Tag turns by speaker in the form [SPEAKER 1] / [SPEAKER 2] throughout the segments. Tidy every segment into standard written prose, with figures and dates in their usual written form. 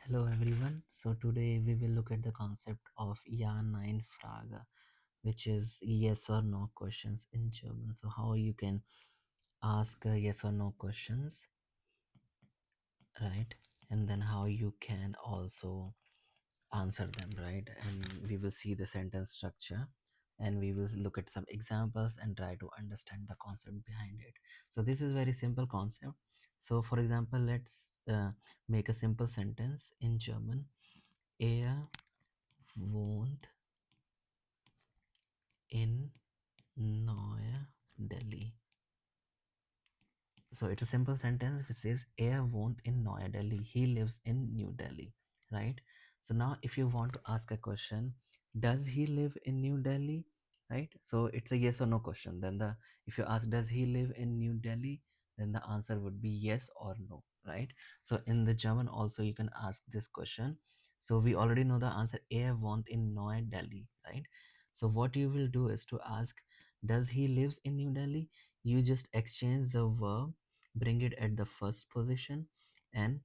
[SPEAKER 1] Hello everyone. So today we will look at the concept of Nein Fragen, which is yes or no questions in German. So how you can ask yes or no questions, right? And then how you can also answer them, right? And we will see the sentence structure and we will look at some examples and try to understand the concept behind it. So this is very simple concept. So for example, let's make a simple sentence in German. Er wohnt in Delhi. So it's a simple sentence which says Er wohnt in Delhi. He lives in New Delhi, right? So now if you want to ask a question, does he live in New Delhi? Right? So it's a yes or no question. Then the if you ask does he live in New Delhi, then the answer would be yes or no, right? So in the German also you can ask this question. So we already know the answer Er wohnt in Delhi, right? So what you will do is to ask does he lives in New Delhi? You just exchange the verb, bring it at the first position and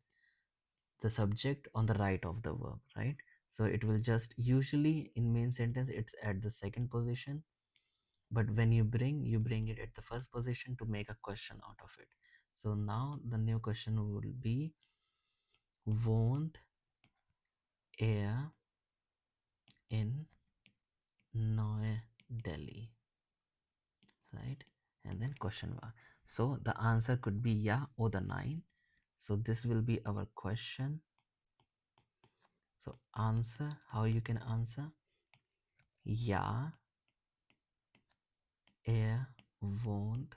[SPEAKER 1] the subject on the right of the verb, right? So it will just usually in main sentence it's at the second position, but when you bring it at the first position to make a question out of it. So now the new question will be wohnt er in Neu Delhi, right? And then question mark. So the answer could be yeah or the nine. So this will be our question. So answer, how you can answer? Ja, er wohnt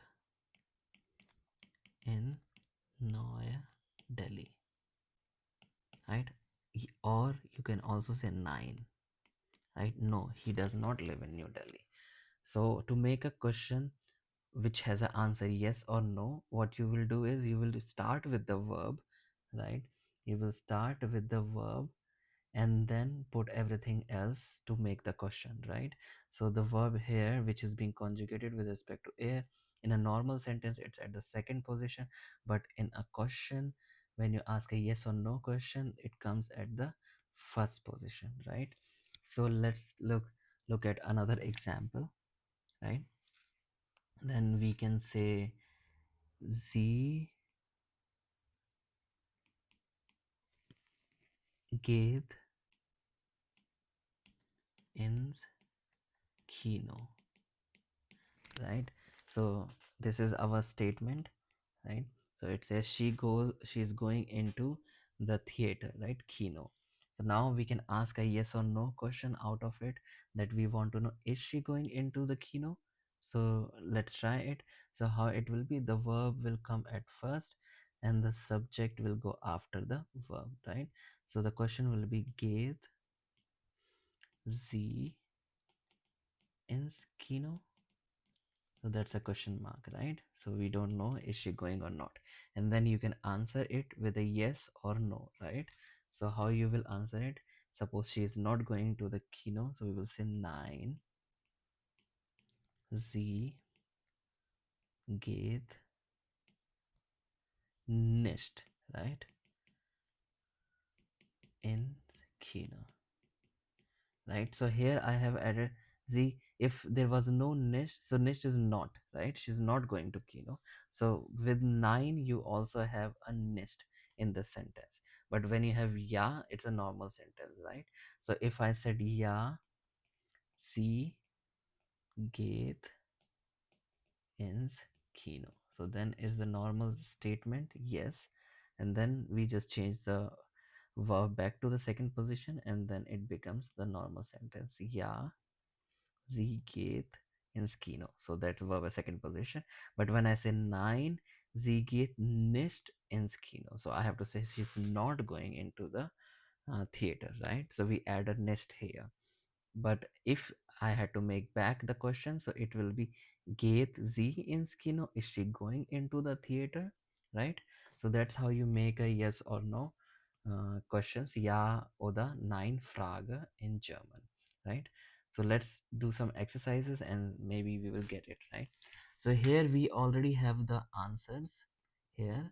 [SPEAKER 1] in Neu Delhi, right? Or you can also say nine, right? No, he does not live in New Delhi. So to make a question which has an answer yes or no, what you will do is you will start with the verb, right? You will start with the verb and then put everything else to make the question, right? So the verb here which is being conjugated with respect to air, in a normal sentence it's at the second position, but in a question when you ask a yes or no question it comes at the first position, right? So let's look at another example, right? Then we can say sie geht ins Kino, right? So this is our statement, right? So it says she's going into the theater, right? Kino. So now we can ask a yes or no question out of it, that we want to know is she going into the kino. So let's try it. So how it will be, the verb will come at first and the subject will go after the verb, right? So the question will be geht sie ins Kino. So that's a question mark, right? So we don't know is she going or not. And then you can answer it with a yes or no, right? So how you will answer it? Suppose she is not going to the kino, so we will say nine. Sie geht nicht, right? In Kino, right? So here I have added the, if there was no niche, so niche is not, right? She's not going to kino. So with nine you also have a niche in the sentence, but when you have ya it's a normal sentence, right? So if I said ja, sie geht ins Kino, so then is the normal statement yes, and then we just change the verb back to the second position and then it becomes the normal sentence. Ja, sie geht ins Kino. So that's verb a second position. But when I say nine, sie geht nicht ins Kino. So I have to say she's not going into the theater, right? So we add a nest here. But if I had to make back the question, so it will be geht sie ins Kino? Is she going into the theater, right? So that's how you make a yes or no questions, ja oder nein Frage in German, right? So let's do some exercises and maybe we will get it, right? So here we already have the answers here,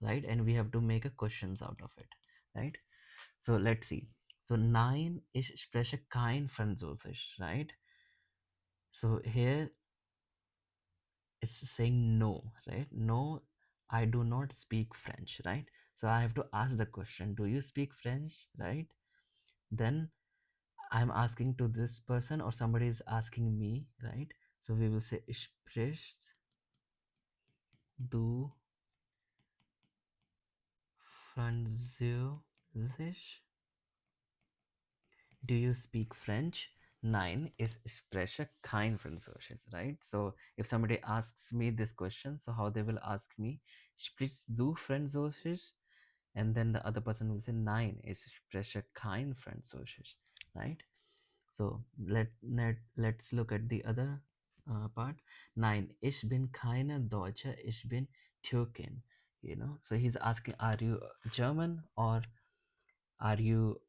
[SPEAKER 1] right? And we have to make a questions out of it, right? So let's see. So nein, ich spreche kein Französisch, right? So here it's saying no, right? No, I do not speak French, right? So I have to ask the question, do you speak French, right? Then I'm asking to this person or somebody is asking me, right? So we will say, sprichst du Französisch? Do you speak French? Nein, ich spreche kein Französisch, right? So if somebody asks me this question, so how they will ask me, sprichst du Französisch? And then the other person will say, nein, ich spreche kein Französisch, right? So let's look at the other part. Nein, ich bin keine Deutsche, ich bin Türkin. You know, so he's asking, are you German or are you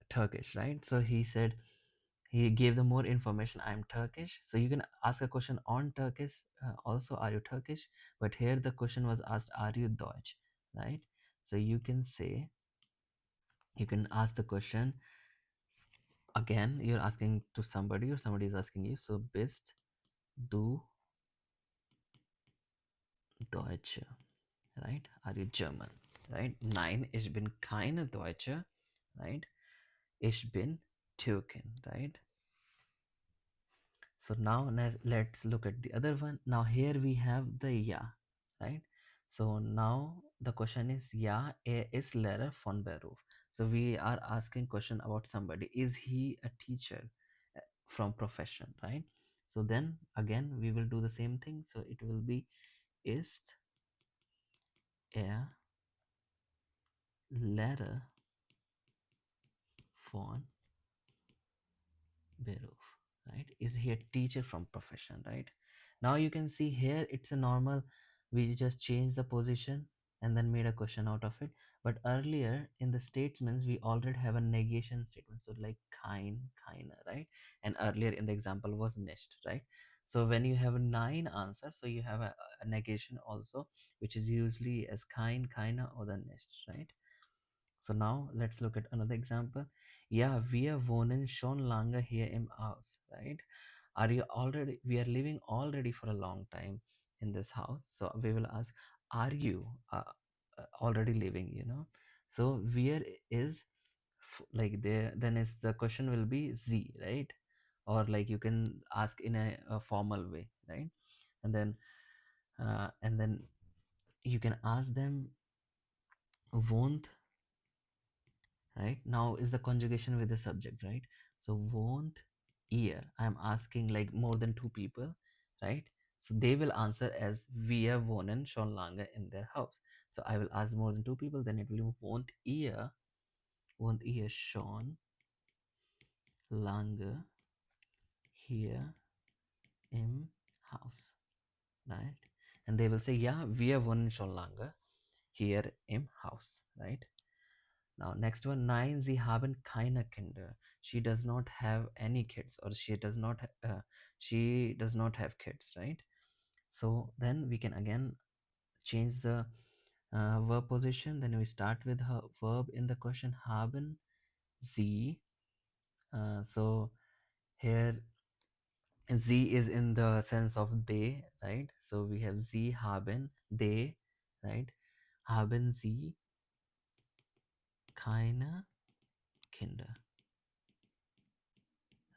[SPEAKER 1] Turkish, right? So he said, he gave them more information, I'm Turkish. So you can ask a question on Turkish also, are you Turkish? But here the question was asked, are you Deutsch, right? So you can say, you can ask the question again, you're asking to somebody or somebody is asking you, so bist du Deutsche, right? Are you German, right? Nein, ich bin keine Deutsche, right? Ich bin Türkin, right? So now let's look at the other one. Now here we have the ja, right? So now the question is, ja, ist Lehrer von Beruf. So we are asking question about somebody. Is he a teacher from profession, right? So then again we will do the same thing. So it will be, ist er Lehrer von Beruf, right? Is he a teacher from profession, right? Now you can see here it's a normal, we just change the position and then made a question out of it. But earlier in the statements we already have a negation statement, so like keine, right? And earlier in the example was nicht, right? So when you have nine answers, so you have a negation also, which is usually as keine or the nicht, right? So now let's look at another example. Yeah, wir wohnen schon lange hier im Haus, right? Are you already, we are living already for a long time in this house. So we will ask, are you already living, you know? So where is like there, then is the question will be Z, right? Or like you can ask in a formal way, right? And then you can ask them, wohnt, right? Now is the conjugation with the subject, right? So won't ihr, I'm asking like more than two people, right? So they will answer as wir wohnen schon lange in their house. So I will ask more than two people, then it will be won't ihr schon lange hier im Haus, right? And they will say, yeah, wir wohnen schon lange hier im Haus, right? Now, next one, nein, sie haben keine Kinder. She does not have any kids, or she does not have kids, right? So then we can again change the verb position. Then we start with her verb in the question, haben sie. So here sie is in the sense of they, right? So we have sie haben, they, right? Haben sie keine Kinder,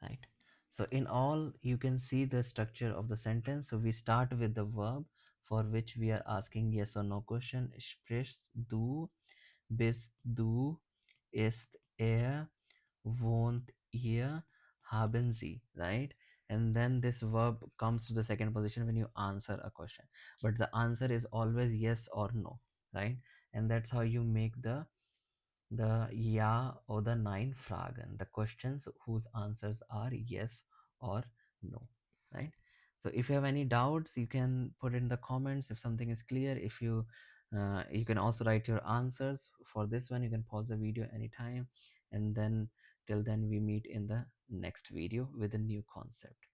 [SPEAKER 1] right? So in all, you can see the structure of the sentence. So we start with the verb for which we are asking yes or no question. Sprichst du, bist du, ist er, wohnt ihr, haben sie, right? And then this verb comes to the second position when you answer a question, but the answer is always yes or no, right? And that's how you make the ja or the Nein Fragen, the questions whose answers are yes or no, right? So if you have any doubts, you can put in the comments if something is clear. If you you can also write your answers for this one. You can pause the video anytime, and then till then we meet in the next video with a new concept.